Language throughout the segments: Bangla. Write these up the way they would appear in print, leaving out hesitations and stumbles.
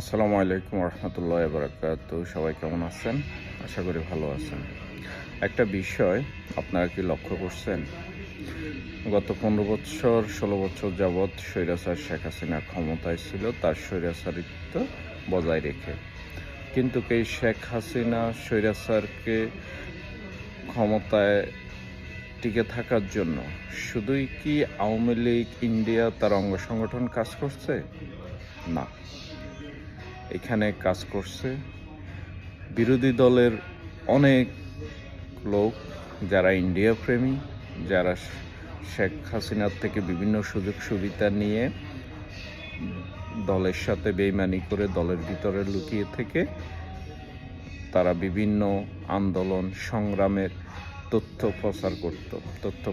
আসসালামু আলাইকুম রহমতুল্লাহ বারাকাতু। সবাই কেমন আছেন? আশা করি ভালো আছেন। একটা বিষয় আপনারা কি লক্ষ্য করছেন? গত 15 বছর 16 বছর যাবৎ স্বৈরাচার শেখ হাসিনা ক্ষমতায় ছিল তার স্বৈরাচারিত্ব বজায় রেখে, কিন্তু এই শেখ হাসিনা স্বৈরাচারকে ক্ষমতায় টিকে থাকার জন্য শুধুই কি আওয়ামী লীগ, ইন্ডিয়া তার অঙ্গ সংগঠন কাজ করছে? না, এখানে কাজ করছে বিরোধী দলের অনেক লোক, যারা ইন্ডিয়া প্রেমী, যারা শেখ হাসিনার থেকে বিভিন্ন সুযোগ সুবিধা নিয়ে দলের সাথে বেইমানি করে দলের ভিতরে লুকিয়ে থেকে তারা বিভিন্ন আন্দোলন সংগ্রামের তথ্য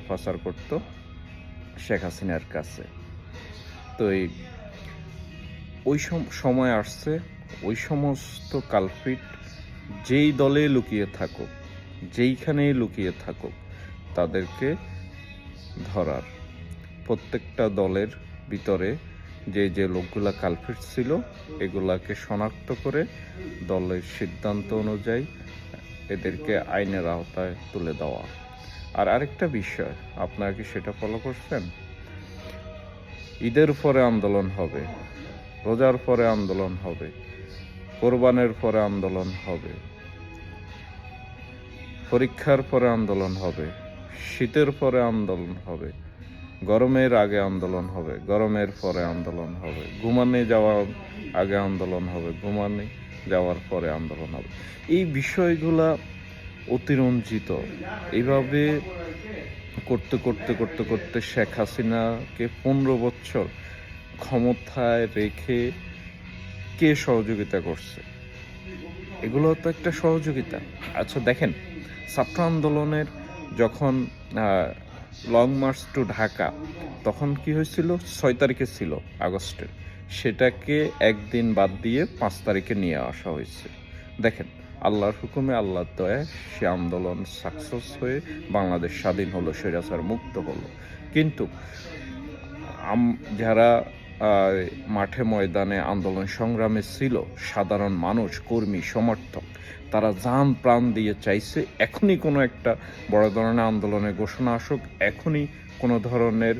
প্রচার করত শেখ হাসিনার কাছে। তো ওই সময় আসছে, ওই সমস্ত কালপ্রিট যেই দলে লুকিয়ে থাকুক, যেইখানেই লুকিয়ে থাকুক, তাদেরকে ধরার, প্রত্যেকটা দলের ভিতরে যে লোকগুলা কালপ্রিট ছিল এগুলাকে শনাক্ত করে দলের সিদ্ধান্ত অনুযায়ী এদেরকে আইনের আওতায় তুলে দেওয়া। আর আরেকটা বিষয়, আপনারা কি সেটা ফলো করছেন? ঈদের পরে আন্দোলন হবে, রোজার পরে আন্দোলন হবে, কোরবানের পরে আন্দোলন হবে, পরীক্ষার পরে আন্দোলন হবে, শীতের পরে আন্দোলন হবে, গরমের আগে আন্দোলন হবে, গরমের পরে আন্দোলন হবে, ঘুমানে যাওয়ার আগে আন্দোলন হবে, ঘুমানে যাওয়ার পরে আন্দোলন হবে। এই বিষয়গুলা অতিরঞ্জিত। এইভাবে করতে করতে করতে করতে শেখ হাসিনাকে 15 বছর ক্ষমতায় রেখে কে সহযোগিতা করছে? এগুলো তো একটা সহযোগিতা। আচ্ছা দেখেন, ছাত্র আন্দোলনের যখন লং মার্চ টু ঢাকা, তখন কি হয়েছিল? 6 তারিখে ছিল আগস্টের, সেটাকে একদিন বাদ দিয়ে 5 তারিখে নিয়ে আসা হয়েছে। দেখেন, আল্লাহর হুকুমে, আল্লাহর দয়ায় সে আন্দোলন সাকসেস হয়ে বাংলাদেশ স্বাধীন হলো, স্বৈরাচার মুক্ত হলো। কিন্তু যারা মাঠে ময়দানে আন্দোলন সংগ্রামে ছিল, সাধারণ মানুষ, কর্মী, সমর্থক, তারা জান প্রাণ দিয়ে চাইছে এখনই কোনো একটা বড় ধরনের আন্দোলনের ঘোষণা আসুক, এখনই কোনো ধরনের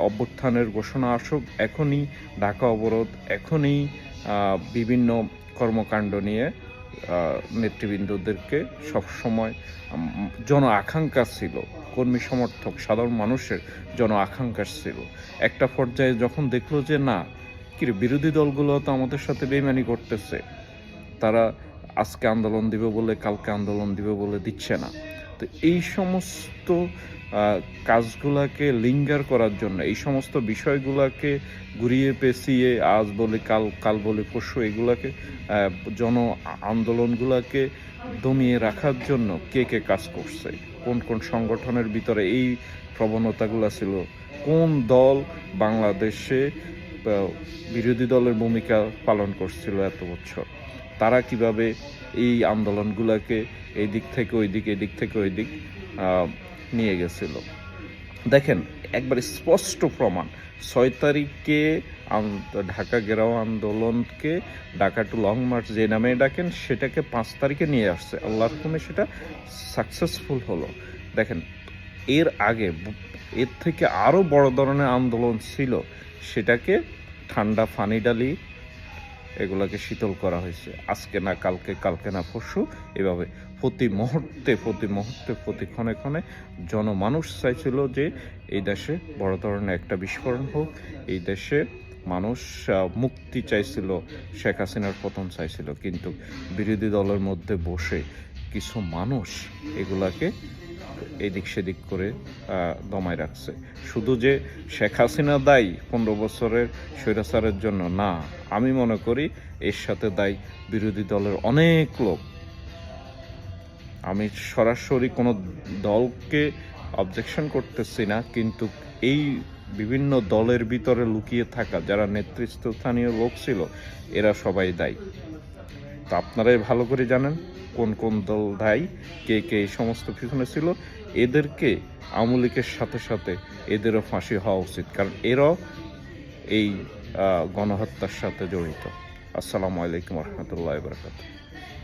অভ্যুত্থানের ঘোষণা আসুক, এখনই ঢাকা অবরোধ, এখনই বিভিন্ন কর্মকাণ্ড নিয়ে নেতৃবৃন্দদেরকে সবসময় জন আকাঙ্ক্ষা ছিল, কর্মী সমর্থক সাধারণ মানুষের জন আকাঙ্ক্ষা ছিল। একটা পর্যায়ে যখন দেখলো যে না, বিরোধী দলগুলো তো আমাদের সাথে বেইমানি করতেছে, তারা আজকে আন্দোলন দিবে বলে কালকে আন্দোলন দিবে বলে দিচ্ছে না, তো এই সমস্ত কাজগুলাকে লিঙ্গার করার জন্য, এই সমস্ত বিষয়গুলোকে ঘুরিয়ে পেঁচিয়ে আজ বলি কাল, কাল বলি পরশু, এগুলাকে জন আন্দোলনগুলোকে দমিয়ে রাখার জন্য কে কে কাজ করছে, কোন কোন সংগঠনের ভিতরে এই প্রবণতাগুলো ছিল, কোন দল বাংলাদেশে বিরোধী দলের ভূমিকা পালন করছিল এত বছর, তারা কিভাবে এই আন্দোলনগুলোকে এই দিক থেকে ওই দিক, এই দিক থেকে ওই দিক নিয়ে গেছিল। দেখেন, একবার স্পষ্ট প্রমাণ, 6 তারিখে ঢাকা ঘেরাও আন্দোলনকে, ঢাকা টু লং মার্চ যে নামে ডাকেন, সেটাকে 5 তারিখে নিয়ে আসছে, আল্লাহর হুকুমে সেটা সাকসেসফুল হলো। দেখেন, এর আগে এর থেকে আরও বড় ধরনের আন্দোলন ছিল, সেটাকে ঠান্ডা পানি ডালি এগুলোকে শীতল করা হয়েছে, আজকে না কালকে, কালকে না পরশু, এভাবে প্রতি মুহূর্তে প্রতি ক্ষণে ক্ষণে জনমানুষ চাইছিল যে এই দেশে বড় ধরনের একটা বিস্ফোরণ হোক, এই দেশে মানুষ মুক্তি চাইছিল, শেখ হাসিনার পতন চাইছিল। কিন্তু বিরোধী দলের মধ্যে বসে কিছু মানুষ এগুলাকে এদিক সেদিক করে দমায় রাখছে। শুধু যে শেখ হাসিনা দায়ী 15 বছরের স্বৈরাচারের জন্য না, আমি মনে করি এর সাথে দায়ী বিরোধী দলের অনেক লোক। আমি সরাসরি কোনো দলকে অবজেকশন করতেছি না, কিন্তু এই বিভিন্ন দলের ভিতরে লুকিয়ে থাকা যারা নেতৃস্থানীয় লোক ছিল, এরা সবাই দায়ী। তো আপনারাই ভালো করে জানেন কোন কোন দল দায়ী, কে কে এই সমস্ত পিছনে ছিল। এদেরকে আওয়ামী লীগের সাথে সাথে এদেরও ফাঁসি হওয়া উচিত, কারণ এরাও এই গণহত্যার সাথে জড়িত। আসসালামু আলাইকুম রহমতুল্লাহ বরকাত।